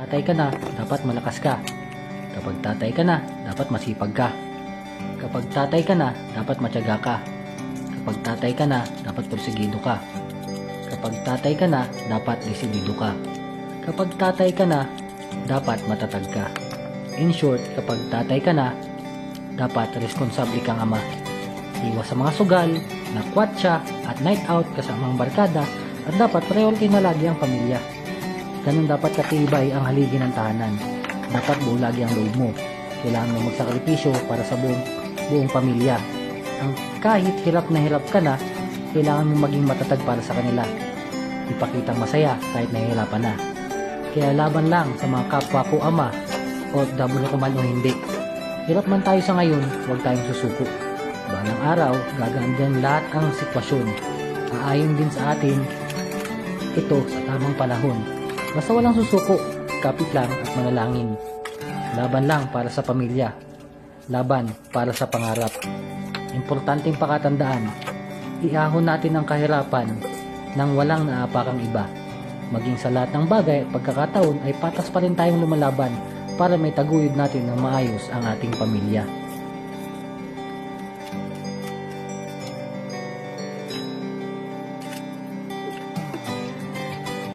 Tatay ka na, dapat malakas ka. Kapag tatay ka na, dapat masipag ka. Kapag tatay ka na, dapat matyaga ka. Kapag tatay ka na, dapat porsigido ka. Kapag tatay ka na, dapat desidido ka. Kapag tatay ka na, dapat matatag ka. In short, kapag tatay ka na, dapat responsable kang ama. Iwas sa mga sugal, nakwatsa at night out kasamang barkada at dapat priority na lagi ang pamilya. Ganun dapat katibay ang haligi ng tahanan. Dapat buo lagi ang loob mo. Kailangan mo magsakripisyo para sa buong pamilya. Kahit hirap ka na, kailangan mo maging matatag para sa kanila. Ipakitang masaya kahit nahihirapan na. Kaya laban lang sa mga kapwa ko ama o double ko man o hindi. Hirap man tayo sa ngayon, huwag tayong susuko. Balang araw, gagaan din lahat ang sitwasyon. Aayon din sa atin ito sa tamang panahon. Basta walang susuko, kapit lang at manalangin. Laban lang para sa pamilya. Laban para sa pangarap. Importanteng pakatandaan, iahon natin ang kahirapan nang walang naapakang iba. Maging sa lahat ng bagay at pagkakataon ay patas pa rin tayong lumalaban para may taguyod natin ng maayos ang ating pamilya.